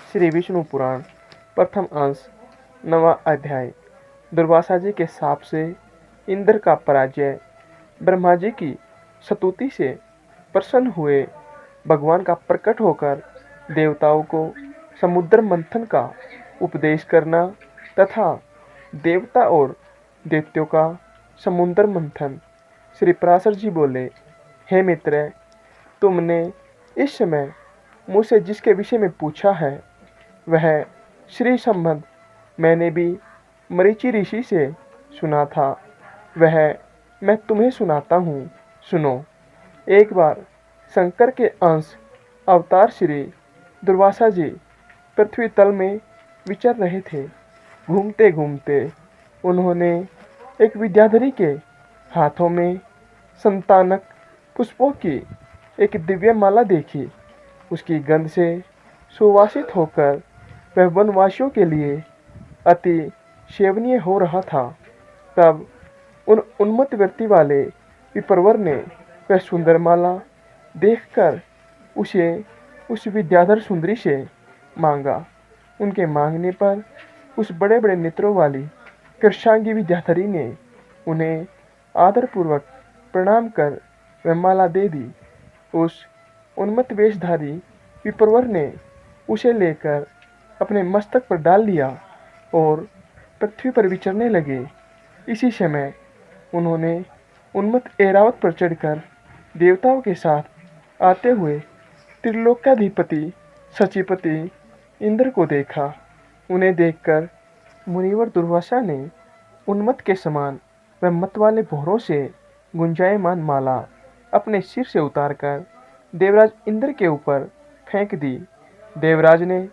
श्री विष्णु पुराण प्रथम अंश 9वां अध्याय। दुर्वासा जी के शाप से इंद्र का पराजय। ब्रह्मा जी की स्तुति से प्रसन्न हुए भगवान का प्रकट होकर देवताओं को समुद्र मंथन का उपदेश करना तथा देवता और दैत्यों का समुद्र मंथन। श्री पराशर जी बोले, हे मित्र, तुमने इस समय मुझसे जिसके विषय में पूछा है वह श्री संबंध मैंने भी मरीचि ऋषि से सुना था, वह मैं तुम्हें सुनाता हूँ, सुनो। एक बार शंकर के अंश अवतार श्री दुर्वासा जी पृथ्वी तल में विचर रहे थे। घूमते घूमते उन्होंने एक विद्याधरी के हाथों में संतानक पुष्पों की एक दिव्य माला देखी। उसकी गंध से सुवासित होकर वह वनवासियों के लिए अति सेवनीय हो रहा था। तब उन उन्मत्त वृत्ति वाले विप्रवर ने वह सुंदर माला देखकर उसे उस विद्याधर सुंदरी से मांगा। उनके मांगने पर उस बड़े बड़े नेत्रों वाली कृष्णांगी विद्याधरी ने उन्हें आदरपूर्वक प्रणाम कर वह माला दे दी। उस उन्मत्त वेशधारी विप्रवर ने उसे लेकर अपने मस्तक पर डाल लिया और पृथ्वी पर विचरने लगे। इसी समय उन्होंने उन्मत्त ऐरावत पर चढ़कर देवताओं के साथ आते हुए त्रिलोकाधिपति सचिपति इंद्र को देखा। उन्हें देखकर मुनिवर दुर्वासा ने उन्मत्त के समान वह मत वाले भौरों से गुंजायमान माला अपने सिर से उतारकर देवराज इंद्र के ऊपर फेंक दी। देवराज ने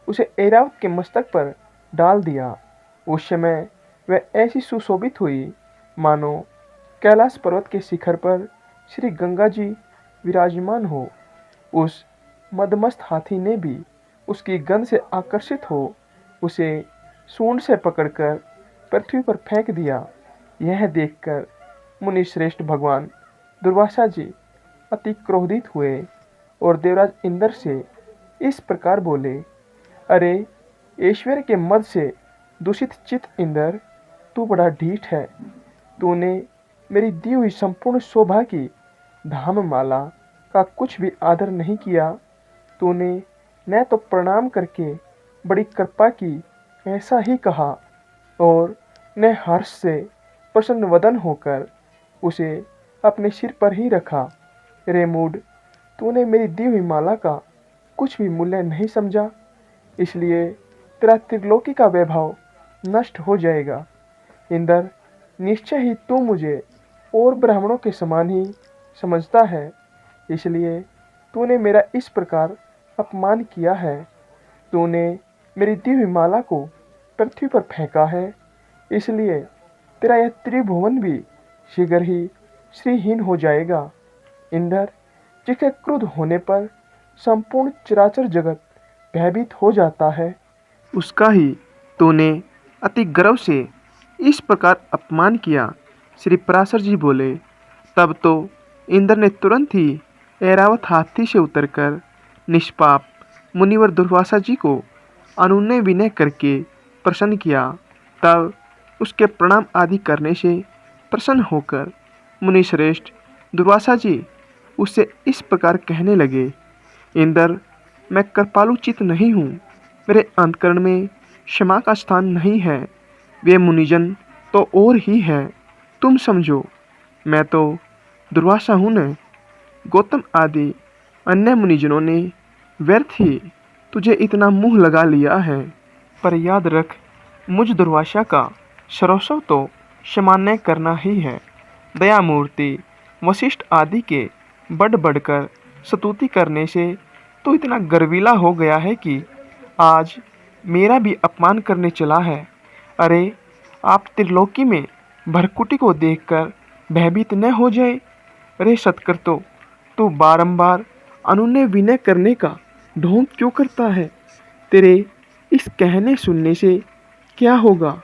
उसे ऐरावत के मस्तक पर डाल दिया। उस समय वह ऐसी सुशोभित हुई मानो कैलाश पर्वत के शिखर पर श्री गंगा जी विराजमान हो। उस मदमस्त हाथी ने भी उसकी गंध से आकर्षित हो उसे सूंड से पकड़कर पृथ्वी पर फेंक दिया। यह देखकर मुनि श्रेष्ठ भगवान दुर्वासा जी अति क्रोधित हुए और देवराज इंद्र से इस प्रकार बोले, अरे ऐश्वर्य के मद से दूषित चित्त इंद्र, तू बड़ा ढीठ है। तूने मेरी दी हुई संपूर्ण शोभा की धाम माला का कुछ भी आदर नहीं किया। तूने न तो प्रणाम करके बड़ी कृपा की ऐसा ही कहा और न हर्ष से प्रसन्न वदन होकर उसे अपने सिर पर ही रखा। रे मूढ़, तूने मेरी दी हुई माला का कुछ भी मूल्य नहीं समझा, इसलिए तेरा त्रिलोकी का वैभव नष्ट हो जाएगा। इंद्र, निश्चय ही तू मुझे और ब्राह्मणों के समान ही समझता है, इसलिए तूने मेरा इस प्रकार अपमान किया है। तूने मेरी दी हुई माला को पृथ्वी पर फेंका है, इसलिए तेरा यह त्रिभुवन भी शीघ्र ही श्रीहीन हो जाएगा। इंद्र, जिसके क्रुद्ध होने पर संपूर्ण चराचर जगत भयभीत हो जाता है, उसका ही तूने अति गर्व से इस प्रकार अपमान किया। श्री पराशर जी बोले, तब तो इंद्र ने तुरंत ही ऐरावत हाथी से उतरकर निष्पाप मुनिवर दुर्वासा जी को अनुनय विनय करके प्रसन्न किया। तब उसके प्रणाम आदि करने से प्रसन्न होकर मुनि श्रेष्ठ दुर्वासा जी उससे इस प्रकार कहने लगे, इंद्र, मैं कृपालु चित्त नहीं हूँ, मेरे अंतकरण में क्षमा का स्थान नहीं है। वे मुनिजन तो और ही है, तुम समझो। मैं तो दुर्वासा हूँ न। गौतम आदि अन्य मुनिजनों ने व्यर्थ ही तुझे इतना मुँह लगा लिया है, पर याद रख, मुझ दुर्वासा का सर्वस्व तो क्षमान्य करना ही है। दयामूर्ति वशिष्ठ आदि के बढ़ बढ़कर स्तुति करने से तो इतना गर्वीला हो गया है कि आज मेरा भी अपमान करने चला है। अरे, आप त्रिलोकी में भरकुटी को देखकर भयभीत न हो जाए। अरे सत्कृतो, तू बारंबार अनुनय विनय करने का ढोंग क्यों करता है? तेरे इस कहने सुनने से क्या होगा?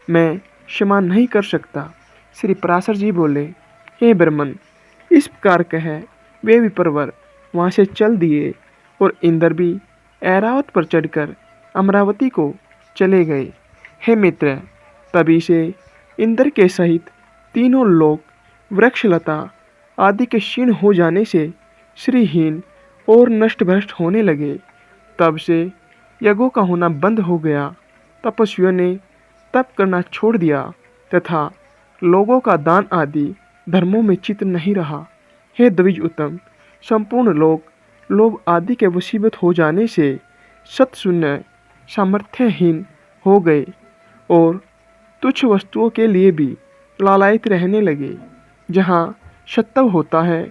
मैं क्षमा नहीं कर सकता। श्री पराशर जी बोले, हे ब्रह्मन, इस प्रकार कह वे विप्रवर वहाँ से चल दिए और इंद्र भी ऐरावत पर चढ़कर अमरावती को चले गए। हे मित्र, तभी से इंद्र के सहित तीनों लोक वृक्षलता आदि के क्षीण हो जाने से श्रीहीन और नष्ट भ्रष्ट होने लगे। तब से यज्ञों का होना बंद हो गया। तपस्वियों ने तप करना छोड़ दिया तथा लोगों का दान आदि धर्मों में चित्त नहीं रहा। हे द्विज उत्तम, संपूर्ण लोक लोभ आदि के वशीभूत हो जाने से सत्शून्य सामर्थ्यहीन हो गए और तुच्छ वस्तुओं के लिए भी लालायित रहने लगे। जहाँ सत्व होता है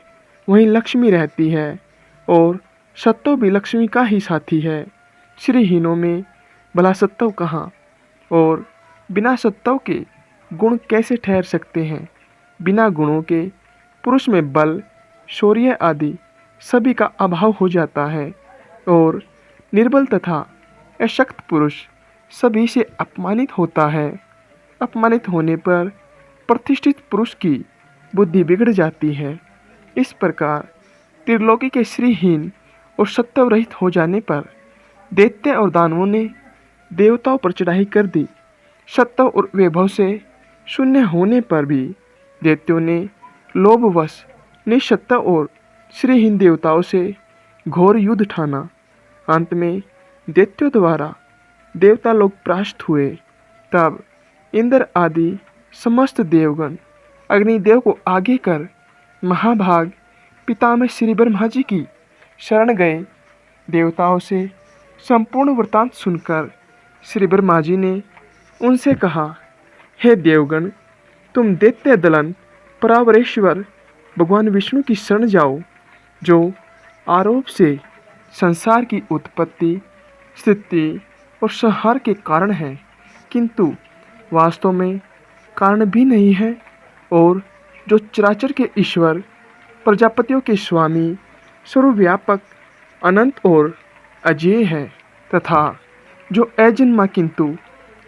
वहीं लक्ष्मी रहती है और सत्व भी लक्ष्मी का ही साथी है। श्रीहीनों में भला सत्व कहाँ, और बिना सत्व के गुण कैसे ठहर सकते हैं। बिना गुणों के पुरुष में बल, शौर्य आदि सभी का अभाव हो जाता है और निर्बल तथा अशक्त पुरुष सभी से अपमानित होता है। अपमानित होने पर प्रतिष्ठित पुरुष की बुद्धि बिगड़ जाती है। इस प्रकार त्रिलोकी के श्रीहीन और सत्व रहित हो जाने पर दैत्य और दानवों ने देवताओं पर चढ़ाई कर दी। सत्व और वैभव से शून्य होने पर भी दैत्यों ने लोभवश निसत्व और श्रीहीन देवताओं से घोर युद्ध ठाना। अंत में दैत्यों द्वारा देवता लोग परास्त हुए। तब इंद्र आदि समस्त देवगण अग्निदेव को आगे कर महाभाग पितामह श्री ब्रह्मा जी की शरण गए। देवताओं से संपूर्ण वृतांत सुनकर श्री ब्रह्मा जी ने उनसे कहा, हे देवगण, तुम दैत्य दलन परावरेश्वर भगवान विष्णु की शरण जाओ, जो आरोप से संसार की उत्पत्ति, स्थिति और संहार के कारण है, किंतु वास्तव में कारण भी नहीं है, और जो चराचर के ईश्वर, प्रजापतियों के स्वामी, सर्वव्यापक, अनंत और अजेय है, तथा जो अजन्मा किंतु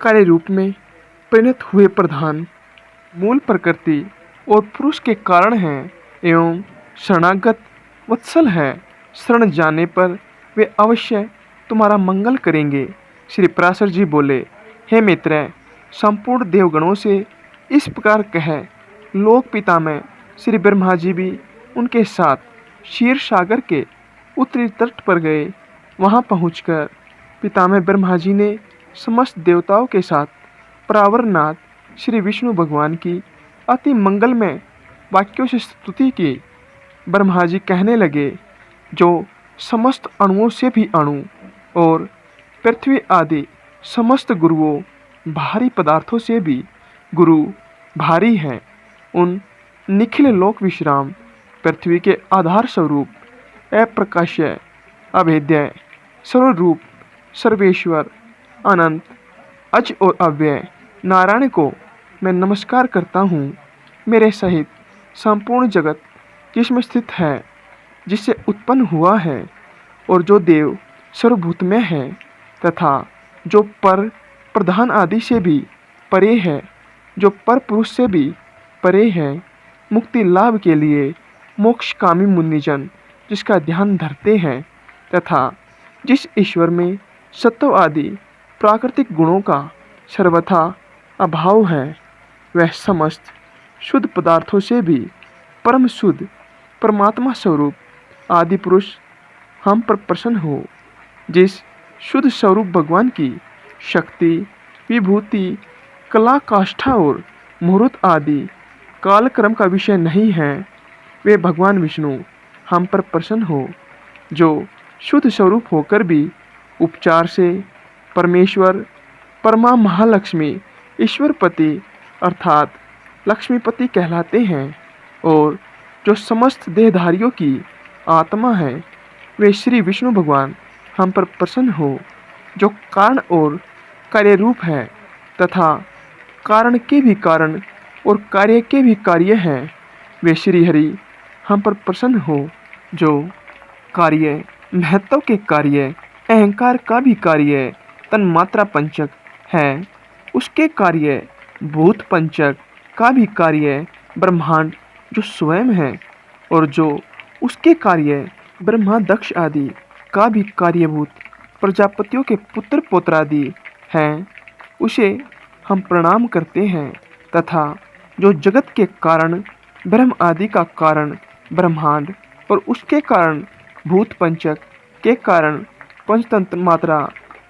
कार्य रूप में परिणत हुए प्रधान, मूल प्रकृति और पुरुष के कारण हैं, एवं शरणागत वत्सल है। शरण जाने पर वे अवश्य तुम्हारा मंगल करेंगे। श्री पराशर जी बोले, हे मित्र, संपूर्ण देवगणों से इस प्रकार कह लोक पितामह श्री ब्रह्मा जी भी उनके साथ क्षीर सागर के उत्तरी तट पर गए। वहां पहुंचकर पितामह ब्रह्मा जी ने समस्त देवताओं के साथ परावरनाथ श्री विष्णु भगवान की अति मंगलमय वाक्यों से स्तुति की। ब्रह्मा जी कहने लगे, जो समस्त अणुओं से भी अणु और पृथ्वी आदि समस्त गुरुओं भारी पदार्थों से भी गुरु भारी हैं, उन निखिल लोक विश्राम पृथ्वी के आधार स्वरूप अप्रकाश्य, अभेद्य, सर्वरूप, सर्वेश्वर, अनंत, अज और अव्यय नारायण को मैं नमस्कार करता हूँ। मेरे सहित संपूर्ण जगत जिसमें स्थित है, जिससे उत्पन्न हुआ है, और जो देव सर्वभूतमय है, तथा जो पर प्रधान आदि से भी परे है, जो पर पुरुष से भी परे है, मुक्ति लाभ के लिए मोक्षकामी मुनिजन जिसका ध्यान धरते हैं, तथा जिस ईश्वर में सत्व आदि प्राकृतिक गुणों का सर्वथा अभाव है, वह समस्त शुद्ध पदार्थों से भी परम शुद्ध परमात्मा स्वरूप आदि पुरुष हम पर प्रसन्न हो। जिस शुद्ध स्वरूप भगवान की शक्ति, विभूति, कला, काष्ठा और मुहूर्त आदि कालक्रम का विषय नहीं है, वे भगवान विष्णु हम पर प्रसन्न हो। जो शुद्ध स्वरूप होकर भी उपचार से परमेश्वर, परमा महालक्ष्मी, ईश्वरपति अर्थात लक्ष्मीपति कहलाते हैं, और जो समस्त देहधारियों की आत्मा है, वे श्री विष्णु भगवान हम पर प्रसन्न हो। जो कारण और कार्य रूप है, तथा कारण के भी कारण और कार्य के भी कार्य हैं, वे श्री हरि हम पर प्रसन्न हो। जो कार्य, महत्व के कार्य, अहंकार का भी कार्य तन्मात्रा पंचक है, उसके कार्य भूत पंचक का भी कार्य ब्रह्मांड जो स्वयं है, और जो उसके कार्य ब्रह्मा दक्ष आदि का भी कार्यभूत प्रजापतियों के पुत्र पौत्रादि हैं, उसे हम प्रणाम करते हैं तथा जो जगत के कारण ब्रह्म आदि का कारण ब्रह्मांड और उसके कारण भूत पंचक के कारण पंचतंत्र मात्रा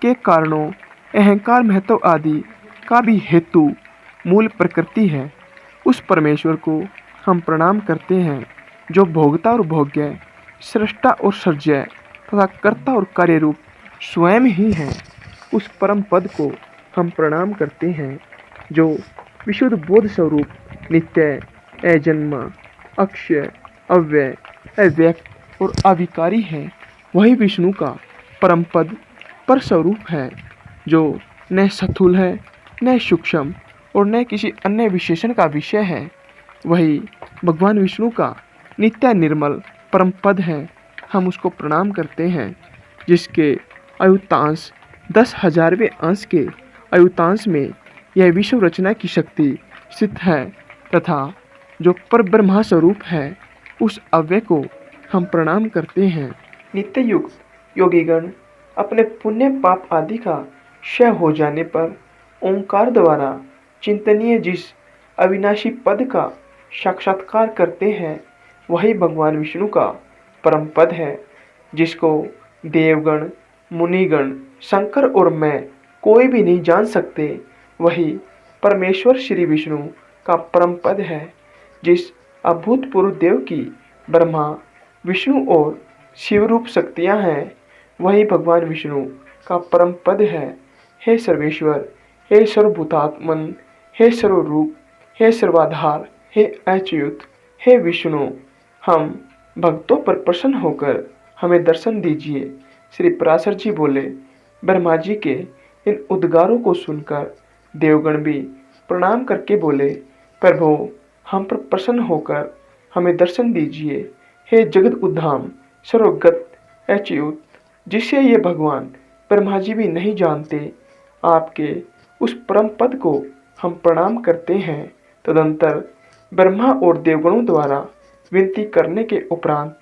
के कारणों अहंकार महत्व आदि का भी हेतु मूल प्रकृति है, उस परमेश्वर को हम प्रणाम करते हैं जो भोगता और भोग्य, सृष्टा और सर्ज्य तथा कर्ता और कार्य रूप स्वयं ही है। उस परम पद को हम प्रणाम करते हैं जो विशुद्ध बोध स्वरूप नित्य, अजन्मा, अक्षय, अव्यय, अव्यक्त और अविकारी है। वही विष्णु का परम पद पर स्वरूप है जो न स्थूल है, न सूक्ष्म और न किसी अन्य विशेषण का विषय है। वही भगवान विष्णु का नित्य निर्मल परम पद है। हम उसको प्रणाम करते हैं जिसके अयुतांश 10,000वें अंश के अयुतांश में यह विश्व रचना की शक्ति स्थित है तथा जो पर ब्रह्मा स्वरूप है उस अव्यय को हम प्रणाम करते हैं। नित्य युक्त योगीगण अपने पुण्य पाप आदि का क्षय हो जाने पर ओंकार द्वारा चिंतनीय जिस अविनाशी पद का साक्षात्कार करते हैं वही भगवान विष्णु का परम पद है, जिसको देवगण, मुनिगण, शंकर और मैं कोई भी नहीं जान सकते। वही परमेश्वर श्री विष्णु का परम पद है, जिस अभूतपूर्व देव की ब्रह्मा, विष्णु और शिवरूप शक्तियाँ हैं, वही भगवान विष्णु का परम पद है। हे सर्वेश्वर, हे सर्वभूतात्मन, हे सर्वरूप, हे सर्वाधार, हे अच्युत, हे विष्णु, हम भक्तों पर प्रसन्न होकर हमें दर्शन दीजिए। श्री पराशर जी बोले। ब्रह्मा जी के इन उद्गारों को सुनकर देवगण भी प्रणाम करके बोले, प्रभु हम पर प्रसन्न होकर हमें दर्शन दीजिए। हे जगत उद्धाम, सर्वगत, अच्युत, जिसे ये भगवान ब्रह्मा जी भी नहीं जानते, आपके उस परम पद को हम प्रणाम करते हैं। तदंतर ब्रह्मा और देवगणों द्वारा विनती करने के उपरांत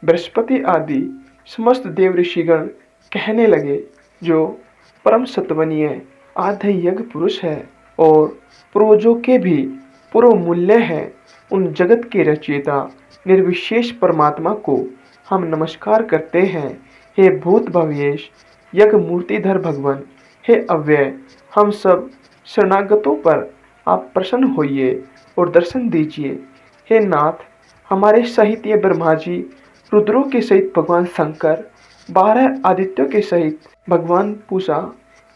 बृहस्पति आदि समस्त देव ऋषिगण कहने लगे, जो परम सत्वनीय आद्य यज्ञ पुरुष है और पूर्वजों के भी पूर्व मूल्य है, उन जगत के रचयिता निर्विशेष परमात्मा को हम नमस्कार करते हैं। हे भूत भवेश यज्ञ मूर्तिधर भगवान, हे अव्यय, हम सब शरणागतों पर आप प्रसन्न होइए और दर्शन दीजिए। हे नाथ, हमारे सहित ये ब्रह्मा जी, रुद्रों के सहित भगवान शंकर, 12 आदित्यों के सहित भगवान पूषा,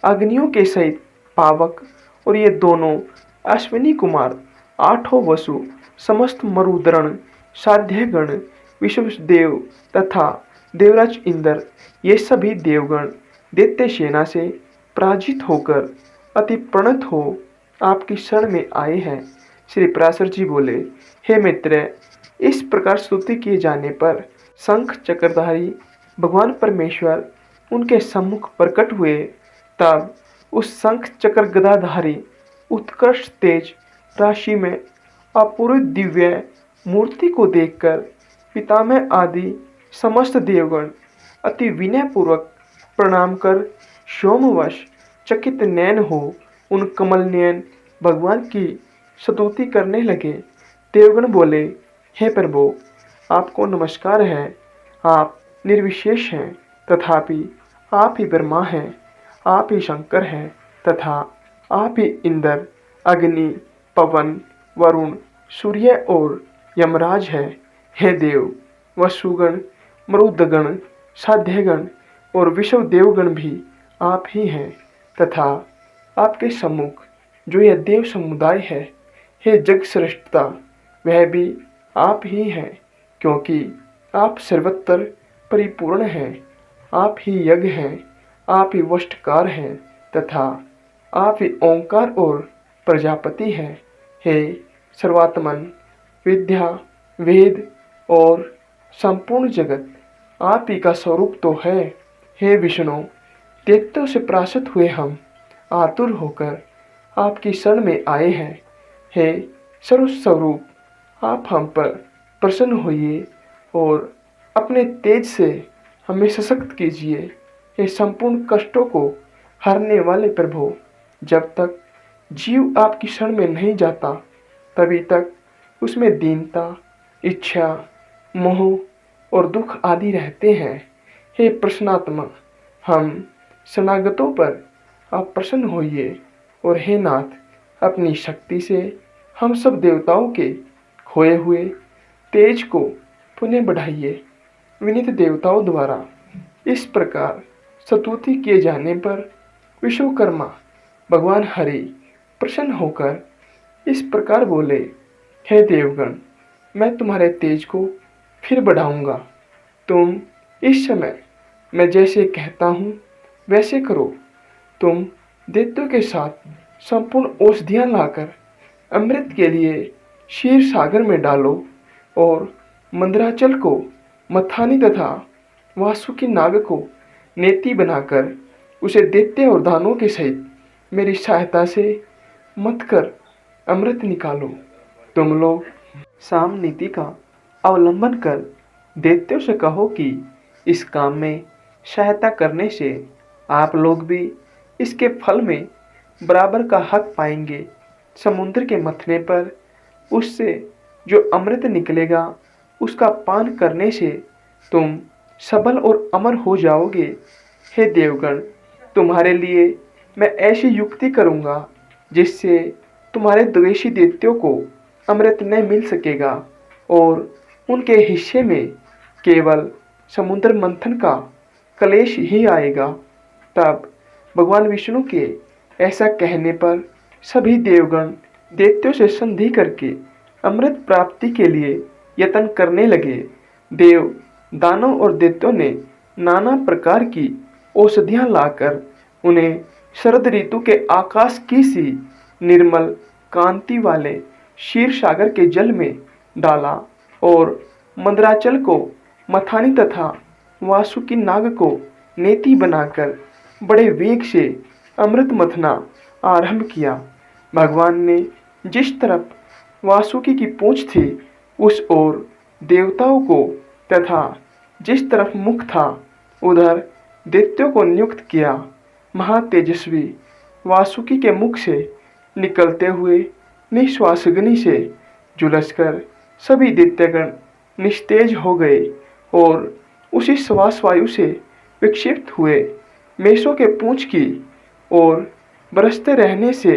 अग्नियों के सहित पावक और ये दोनों अश्विनी कुमार, 8 वसु, समस्त मरुद्रण, साध्यगण, विश्वदेव तथा देवराज इंद्र, ये सभी देवगण दैत्य सेना से पराजित होकर अति प्रणत हो आपकी शरण में आए हैं। श्री पराशर जी बोले, हे मित्र, इस प्रकार स्तुति किए जाने पर शंख चक्रधारी भगवान परमेश्वर उनके सम्मुख प्रकट हुए। तब उस शंख चक्र गदाधारी उत्कृष्ट तेज राशि में अपूर्व दिव्य मूर्ति को देखकर पितामह आदि समस्त देवगण अति विनय पूर्वक प्रणाम कर सोमवश चकित नयन हो उन कमल नयन भगवान की स्तुति करने लगे। देवगण बोले, हे प्रभु, आपको नमस्कार है। आप निर्विशेष हैं, तथापि आप ही ब्रह्मा हैं, आप ही शंकर हैं तथा आप ही इंद्र, अग्नि, पवन, वरुण, सूर्य और यमराज है। हे देव, वसुगण, मरुदगण, साध्यगण और विश्व देवगण भी आप ही हैं तथा आपके सम्मुख जो यह देव समुदाय है, हे जग श्रेष्ठता, वह भी आप ही हैं, क्योंकि आप सर्वत्र परिपूर्ण हैं। आप ही यज्ञ हैं, आप ही वष्टकार हैं तथा आप ही ओंकार और प्रजापति हैं। हे सर्वात्मन, विद्या, वेद और संपूर्ण जगत आप ही का स्वरूप तो है। हे विष्णु, दैत्यों से पराजित हुए हम आतुर होकर आपकी शरण में आए हैं। हे सर्वस्वरूप, आप हम पर प्रसन्न होइए और अपने तेज से हमें सशक्त कीजिए। हे संपूर्ण कष्टों को हरने वाले प्रभु, जब तक जीव आपकी शरण में नहीं जाता तभी तक उसमें दीनता, इच्छा, मोह और दुख आदि रहते हैं। हे प्रसन्नात्मा, हम शरणागतों पर आप प्रसन्न होइए और हे नाथ, अपनी शक्ति से हम सब देवताओं के खोए हुए तेज को पुनः बढ़ाइए। विनीत देवताओं द्वारा इस प्रकार स्तुति किए जाने पर विश्वकर्मा भगवान हरि प्रसन्न होकर इस प्रकार बोले, हे देवगण, मैं तुम्हारे तेज को फिर बढ़ाऊंगा। तुम इस समय मैं जैसे कहता हूँ वैसे करो। तुम दैत्यों के साथ संपूर्ण औषधियाँ लाकर अमृत के लिए क्षीर सागर में डालो और मंदराचल को मथानी तथा वासुकी नाग को नेति बनाकर उसे दैत्य और दानों के सहित मेरी सहायता से मत कर अमृत निकालो। तुम लोग साम नीति का अवलंबन कर दैत्यों से कहो कि इस काम में सहायता करने से आप लोग भी इसके फल में बराबर का हक पाएंगे। समुद्र के मथने पर उससे जो अमृत निकलेगा उसका पान करने से तुम सबल और अमर हो जाओगे। हे देवगण, तुम्हारे लिए मैं ऐसी युक्ति करूँगा जिससे तुम्हारे द्वेषी दैत्यों को अमृत न मिल सकेगा और उनके हिस्से में केवल समुद्र मंथन का कलेश ही आएगा। तब भगवान विष्णु के ऐसा कहने पर सभी देवगण दैत्यों से संधि करके अमृत प्राप्ति के लिए यत्न करने लगे। देव, दानव और दैत्यों ने नाना प्रकार की औषधियाँ लाकर उन्हें शरद ऋतु के आकाश की सी निर्मल कांति वाले क्षीर सागर के जल में डाला और मंदराचल को मथानी तथा वासुकी नाग को नेति बनाकर बड़े वेग से अमृत मथना आरंभ किया। भगवान ने जिस तरफ वासुकी की पूंछ थी उस ओर देवताओं को तथा जिस तरफ मुख था उधर दैत्यों को नियुक्त किया। महातेजस्वी वासुकी के मुख से निकलते हुए निश्वासग्नि से झुलसकर सभी दैत्यगण निस्तेज हो गए और उसी श्वास वायु से विक्षिप्त हुए। मेषों के पूंछ की ओर बरसते रहने से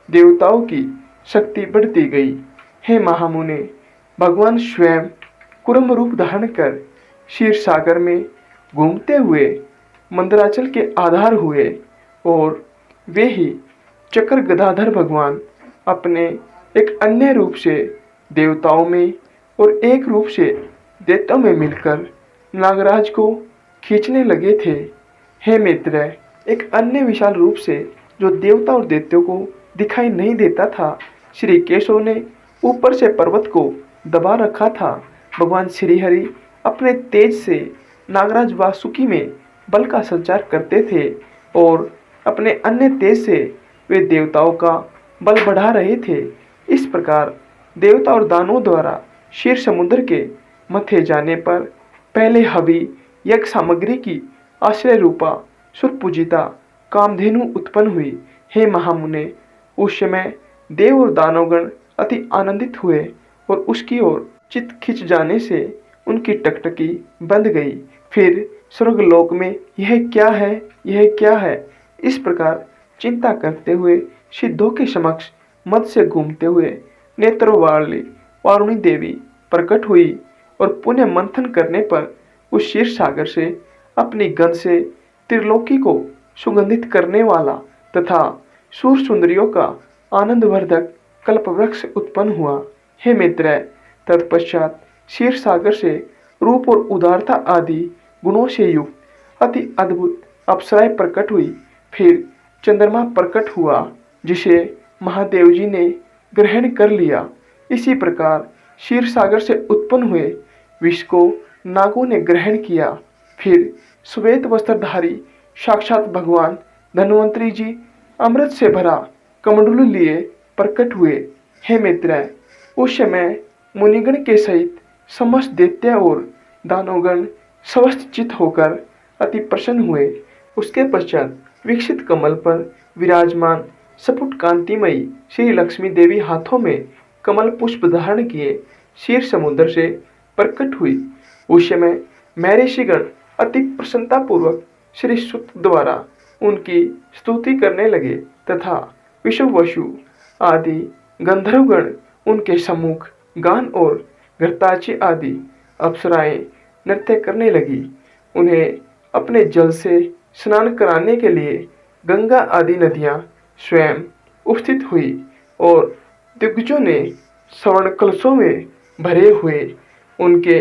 देवताओं की शक्ति बढ़ती गई। हे महामुने, भगवान स्वयं कुर्म रूप धारण कर क्षीर सागर में घूमते हुए मंदराचल के आधार हुए और वे ही चक्र गदाधर भगवान अपने एक अन्य रूप से देवताओं में और एक रूप से दैत्यों में मिलकर नागराज को खींचने लगे थे। हे मित्र, एक अन्य विशाल रूप से जो देवता और दैत्यों को दिखाई नहीं देता था, श्री केशव ने ऊपर से पर्वत को दबा रखा था। भगवान श्री हरि अपने तेज से नागराज वासुकी में बल का संचार करते थे और अपने अन्य तेज से वे देवताओं का बल बढ़ा रहे थे। इस प्रकार देवता और दानवों द्वारा क्षीर समुद्र के मथे जाने पर पहले हवि यज्ञ सामग्री की आश्रय रूपा सुरपूजिता कामधेनु उत्पन्न हुई। हे महामुने, उस समय देव और दानवगण अति आनंदित हुए और उसकी ओर चित्त खिंच जाने से उनकी टकटकी बंद गई। फिर स्वर्गलोक में यह क्या है, यह क्या है, इस प्रकार चिंता करते हुए सिद्धों के समक्ष मद से घूमते हुए नेत्रों वाली वारुणी देवी प्रकट हुई और पुनः मंथन करने पर उस क्षीर सागर से अपनी गंध से त्रिलोकी को सुगंधित करने वाला तथा सूर सुंदरियों का आनंदवर्धक कल्पवृक्ष उत्पन्न हुआ। हे मित्र, तत्पश्चात क्षीर सागर से रूप और उदारता आदि गुणों से युक्त अति अद्भुत अप्सराएं प्रकट हुई। फिर चंद्रमा प्रकट हुआ जिसे महादेव जी ने ग्रहण कर लिया। इसी प्रकार क्षीर सागर से उत्पन्न हुए विष को नागों ने ग्रहण किया। फिर श्वेत वस्त्रधारी साक्षात भगवान धन्वंतरी जी अमृत से भरा कमंडलू लिए प्रकट हुए। हे मित्र, उस समय मुनिगण के सहित समस्त दैत्य और दानवगण स्वस्थ चित होकर अति प्रसन्न हुए। उसके पश्चात विकसित कमल पर विराजमान स्फुट कांतिमयी श्री लक्ष्मी देवी हाथों में कमल पुष्प धारण किए क्षीर समुद्र से प्रकट हुई। उस समय महर्षिगण अति प्रसन्नतापूर्वक श्री सुत द्वारा उनकी स्तुति करने लगे तथा विश्ववसु आदि गंधर्वगण उनके सम्मुख गान और घृताची आदि अप्सराएं नृत्य करने लगी। उन्हें अपने जल से स्नान कराने के लिए गंगा आदि नदियां स्वयं उपस्थित हुई और दिग्गजों ने स्वर्ण कलशों में भरे हुए उनके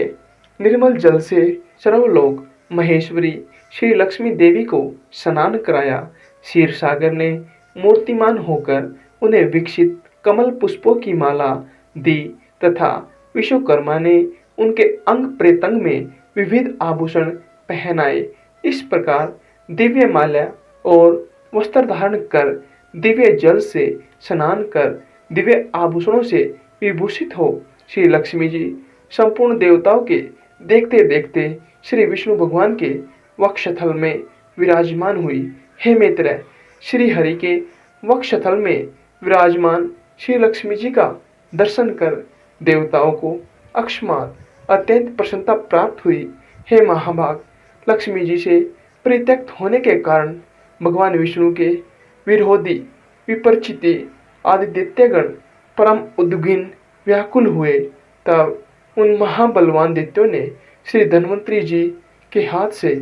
निर्मल जल से सर्वलोक महेश्वरी श्री लक्ष्मी देवी को स्नान कराया। क्षीर सागर ने मूर्तिमान होकर उन्हें विकसित कमल पुष्पों की माला दी तथा विश्वकर्मा ने उनके अंग प्रेतंग में विविध आभूषण पहनाए। इस प्रकार दिव्य माला और वस्त्र धारण कर दिव्य जल से स्नान कर दिव्य आभूषणों से विभूषित हो श्री लक्ष्मी जी संपूर्ण देवताओं के देखते देखते श्री विष्णु भगवान के वक्षस्थल में विराजमान हुई। हे मित्र, श्री हरि के वक्षस्थल में विराजमान श्री लक्ष्मी जी का दर्शन कर देवताओं को अकस्मात अत्यंत प्रसन्नता प्राप्त हुई। हे महाभाग, लक्ष्मी जी से परित्यक्त होने के कारण भगवान विष्णु के विरोधी विपरिचिति आदि दैत्यगण परम उद्विग्न व्याकुल हुए। तब उन महाबलवान दैत्यों ने श्री धन्वंतरी जी के हाथ से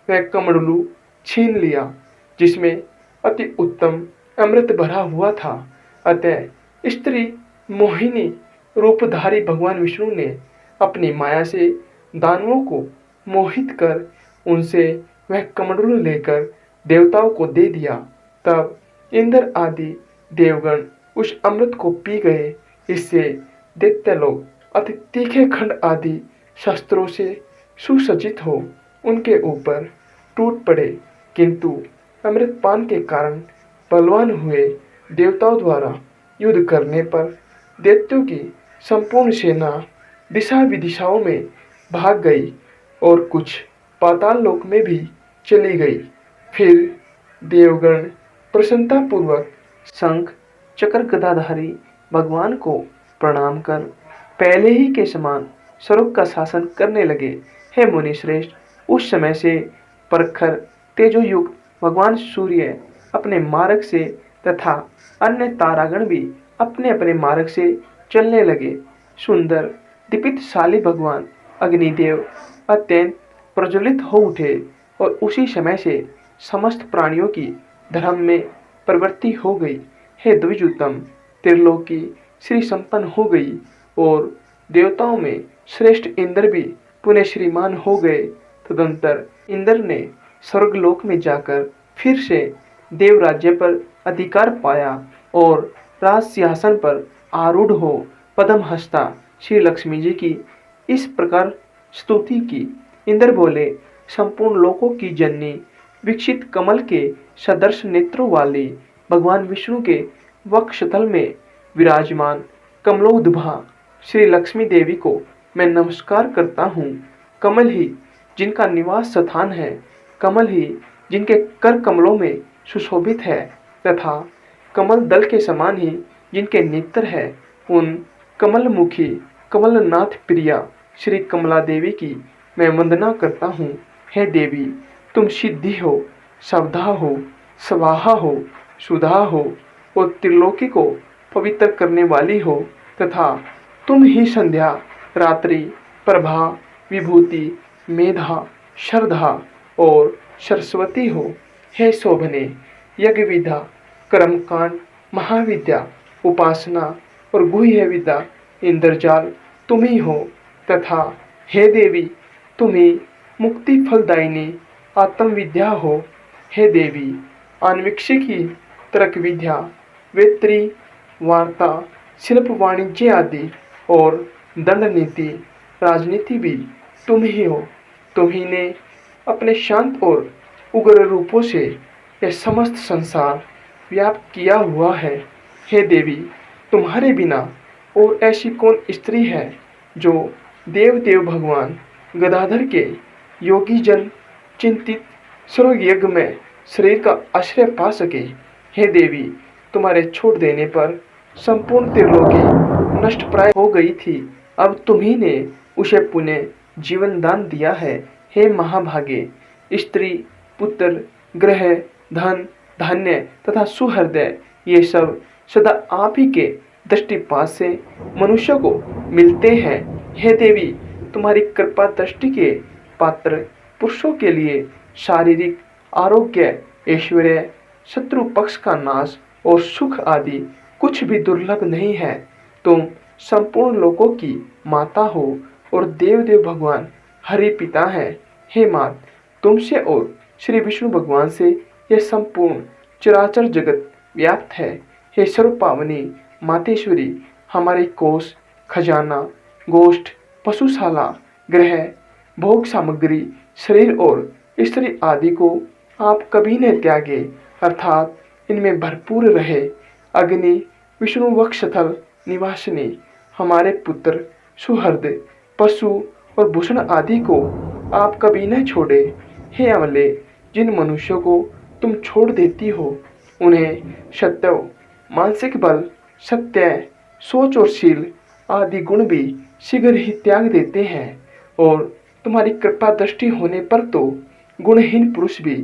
वह कमंडलू छीन लिया जिसमें अति उत्तम अमृत भरा हुआ था। अतः स्त्री मोहिनी रूपधारी भगवान विष्णु ने अपनी माया से दानवों को मोहित कर उनसे वह कमंडलू लेकर देवताओं को दे दिया। तब इंद्र आदि देवगण उस अमृत को पी गए। इससे दैत्य लोग अति तीखे खंड आदि शस्त्रों से सुसज्जित हो उनके ऊपर टूट पड़े, किंतु अमृतपान के कारण बलवान हुए देवताओं द्वारा युद्ध करने पर दैत्यों की संपूर्ण सेना दिशा विदिशाओं में भाग गई और कुछ पाताल लोक में भी चली गई। फिर देवगण प्रसन्नतापूर्वक शंख चक्र गदाधारी भगवान को प्रणाम कर पहले ही के समान स्वर्ग का शासन करने लगे। हे मुनि श्रेष्ठ, उस समय से प्रखर तेजोयुक्त भगवान सूर्य अपने मार्ग से तथा अन्य तारागण भी अपने अपने मार्ग से चलने लगे। सुंदर दीपितशाली भगवान अग्निदेव अत्यंत प्रज्वलित हो उठे और उसी समय से समस्त प्राणियों की धर्म में प्रवृत्ति हो गई। हे द्विजोत्तम, त्रिलोकी श्री संपन्न हो गई और देवताओं में श्रेष्ठ इंद्र भी पुनः श्रीमान हो गए। तदंतर इंद्र ने स्वर्गलोक में जाकर फिर से देव राज्य पर अधिकार पाया और राज सिंहासन पर आरूढ़ हो पद्म हस्ता श्री लक्ष्मी जी की इस प्रकार स्तुति की। इंद्र बोले, संपूर्ण लोकों की जननी विकसित कमल के सदर्श नेत्रों वाली भगवान विष्णु के वक्षस्थल में विराजमान कमलोद्भा श्री लक्ष्मी देवी को मैं नमस्कार करता हूँ। कमल ही जिनका निवास स्थान है, कमल ही जिनके कर कमलों में सुशोभित है तथा कमल दल के समान ही जिनके नेत्र है, उन कमलमुखी कमलनाथ प्रिया श्री कमला देवी की मैं वंदना करता हूँ। हे देवी, तुम सिद्धि हो, सवधा हो, स्वाहा हो, सुधा हो और त्रिलोकी को पवित्र करने वाली हो तथा तुम ही संध्या, रात्रि, प्रभा, विभूति, मेधा, श्रद्धा और सरस्वती हो। हे शोभने, यज्ञ विद्या, कर्मकांड, महाविद्या, उपासना और गुह्य विद्या, इंद्रजाल तुम ही हो तथा हे देवी, तुम ही मुक्ति फलदायिनी आत्म विद्या हो। हे देवी, आन्वीक्षिकी तर्क विद्या, वेत्री, वार्ता, शिल्प, वाणिज्य आदि और दंड नीति, राजनीति भी तुम ही हो। तुम ही ने अपने शांत और उग्र रूपों से यह समस्त संसार व्याप्त किया हुआ है। हे देवी, तुम्हारे बिना और ऐसी कौन स्त्री है जो देव भगवान गदाधर के योगी जन चिंतित स्वर्ग यज्ञ में शरीर का आश्रय पा सके। हे देवी, तुम्हारे छोड़ देने पर संपूर्ण त्रिलोकी नष्ट प्राय हो गई थी। अब तुम्ही ने उसे पुनः जीवन दान दिया है। हे महाभागे, स्त्री, पुत्र, ग्रह, धन, धान्य तथा सुहृदय, ये सब सदा आप ही के दृष्टिपात से मनुष्य को मिलते हैं। हे देवी, तुम्हारी कृपा दृष्टि के पात्र पुरुषों के लिए शारीरिक आरोग्य, ऐश्वर्य, शत्रु पक्ष का नाश और सुख आदि कुछ भी दुर्लभ नहीं है। तुम संपूर्ण लोकों की माता हो और देव भगवान हरि पिता है। हे मात, तुमसे और श्री विष्णु भगवान से यह संपूर्ण चराचर जगत व्याप्त है। हे सर्व पावनी मातेश्वरी, हमारे कोष, खजाना, गोष्ठ, पशुशाला, ग्रह, भोग सामग्री, शरीर और स्त्री आदि को आप कभी न त्यागे, अर्थात इनमें भरपूर रहे। अग्नि, विष्णु वक्षस्थल निवासिनी, हमारे पुत्र, सुहृद, पशु और भूषण आदि को आप कभी न छोड़े। हे अमले, जिन मनुष्यों को तुम छोड़ देती हो, उन्हें सत्य, मानसिक बल, सत्य, सोच और शील आदि गुण भी शीघ्र ही त्याग देते हैं। और तुम्हारी कृपा दृष्टि होने पर तो गुणहीन पुरुष भी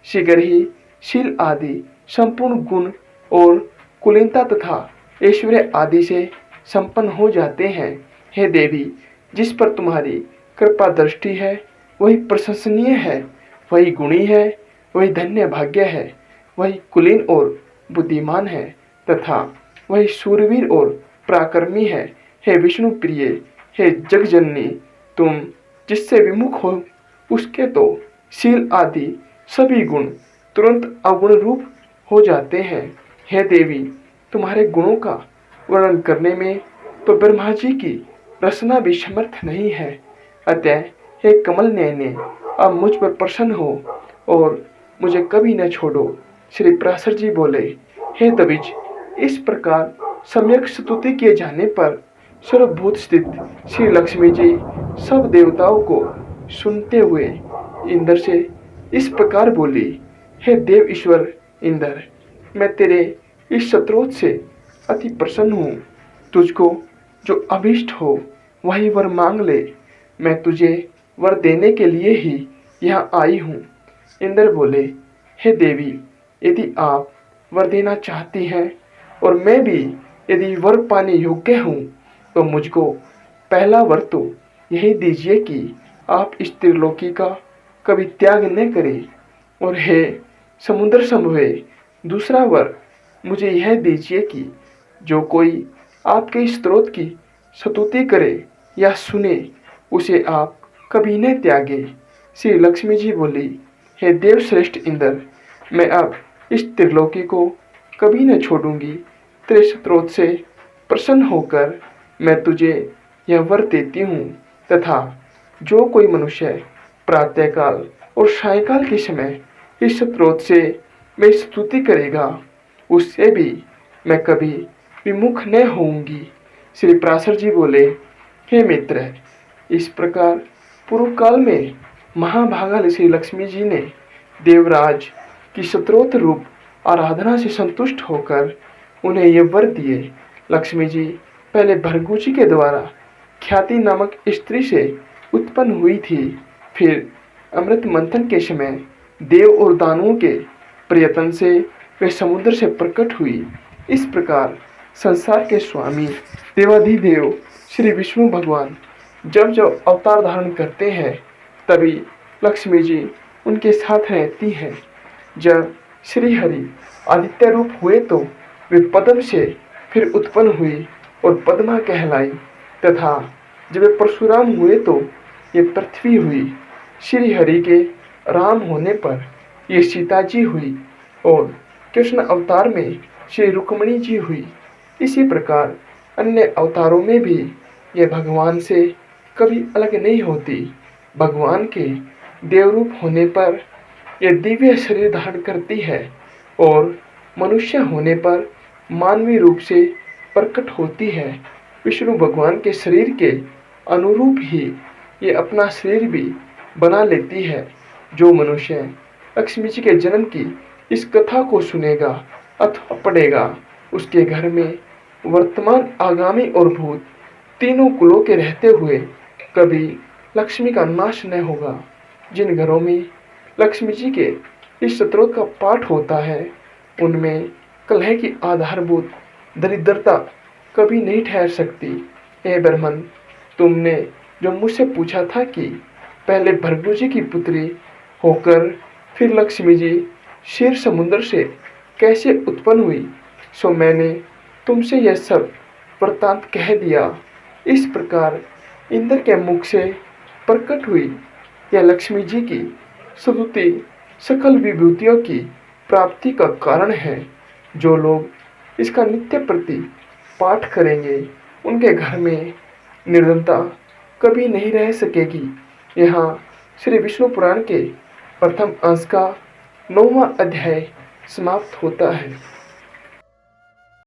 शीघ्र ही शील आदि संपूर्ण गुण और कुलीनता तथा ऐश्वर्य आदि से संपन्न हो जाते हैं। हे देवी, जिस पर तुम्हारी कृपा दृष्टि है वही प्रशंसनीय है, वही गुणी है, वही धन्य भाग्य है, वही कुलीन और बुद्धिमान है तथा वही शूरवीर और पराक्रमी है। हे विष्णु प्रिय, हे जगजननी, तुम जिससे विमुख हो उसके तो शील आदि सभी गुण तुरंत अवगुण रूप हो जाते हैं। हे देवी, तुम्हारे गुणों का वर्णन करने में तो ब्रह्मा जी की रचना भी समर्थ नहीं है। अतः हे कमल नयने, अब मुझ पर प्रसन्न हो और मुझे कभी न छोड़ो। श्री पराशर जी बोले, हे दविज, इस प्रकार सम्यक स्तुति किए जाने पर सर्वभूत स्थित श्री लक्ष्मी जी सब देवताओं को सुनते हुए इंद्र से इस प्रकार बोली, हे देव ईश्वर इंद्र, मैं तेरे इस स्तोत्र से अति प्रसन्न हूँ। तुझको जो अभीष्ट हो वही वर मांग ले, मैं तुझे वर देने के लिए ही यहाँ आई हूँ। इंद्र बोले, हे देवी, यदि आप वर देना चाहती हैं और मैं भी यदि वर पाने योग्य हूँ, तो मुझको पहला वर तो यही दीजिए कि आप इस त्रिलोकी का कभी त्याग न करें। और हे समुद्र संभवे, दूसरा वर मुझे यह दीजिए कि जो कोई आपके स्तोत्र की स्तुति करे या सुने, उसे आप कभी न त्यागे। श्री लक्ष्मी जी बोली, हे देव श्रेष्ठ इंद्र, मैं अब इस त्रिलोकी को कभी न छोड़ूंगी। तेरे स्तोत्र से प्रसन्न होकर मैं तुझे यह वर देती हूँ तथा जो कोई मनुष्य प्रातःकाल और सायंकाल के समय इस स्तोत्र से मैं स्तुति करेगा, उससे भी मैं कभी विमुख न होऊंगी। श्री पराशर जी बोले, हे मित्र, इस प्रकार पूर्व काल में महाभागा श्री लक्ष्मी जी ने देवराज की स्तोत्र रूप आराधना से संतुष्ट होकर उन्हें ये वर दिए। लक्ष्मी जी पहले भृगु जी के द्वारा ख्याति नामक स्त्री से उत्पन्न हुई थी, फिर अमृत मंथन के समय देव और दानवों के प्रयत्न से वे समुद्र से प्रकट हुई। इस प्रकार संसार के स्वामी देवाधिदेव श्री विष्णु भगवान जब जब अवतार धारण करते हैं, तभी लक्ष्मी जी उनके साथ रहती हैं। जब श्री हरि आदित्य रूप हुए तो वे पद्म से फिर उत्पन्न हुई और पद्मा कहलाई, तथा जब वे परशुराम हुए तो ये पृथ्वी हुई। श्री हरि के राम होने पर ये सीता जी हुई और कृष्ण अवतार में श्री रुक्मिणी जी हुई। इसी प्रकार अन्य अवतारों में भी ये भगवान से कभी अलग नहीं होती। भगवान के देवरूप होने पर ये दिव्य शरीर धारण करती है और मनुष्य होने पर मानवीय रूप से प्रकट होती है। विष्णु भगवान के शरीर के अनुरूप ही ये अपना शरीर भी बना लेती है। जो मनुष्य लक्ष्मी जी के जन्म की इस कथा को सुनेगा अथवा पढ़ेगा, उसके घर में वर्तमान, आगामी और भूत तीनों कुलों के रहते हुए कभी लक्ष्मी का नाश न होगा। जिन घरों में लक्ष्मी जी के इस स्तोत्र का पाठ होता है, उनमें कलह की आधारभूत दरिद्रता कभी नहीं ठहर सकती। हे ब्रह्मन, तुमने जो मुझसे पूछा था कि पहले भृगु जी की पुत्री होकर फिर लक्ष्मी जी क्षीर समुद्र से कैसे उत्पन्न हुई, सो मैंने तुमसे यह सब वृत्तांत कह दिया। इस प्रकार इंद्र के मुख से प्रकट हुई यह लक्ष्मी जी की स्तुति सकल विभूतियों की प्राप्ति का कारण है। जो लोग इसका नित्य प्रति पाठ करेंगे, उनके घर में निर्धनता कभी नहीं रह सकेगी। यहाँ श्री विष्णु पुराण के प्रथम अंश का 9वां अध्याय समाप्त होता है।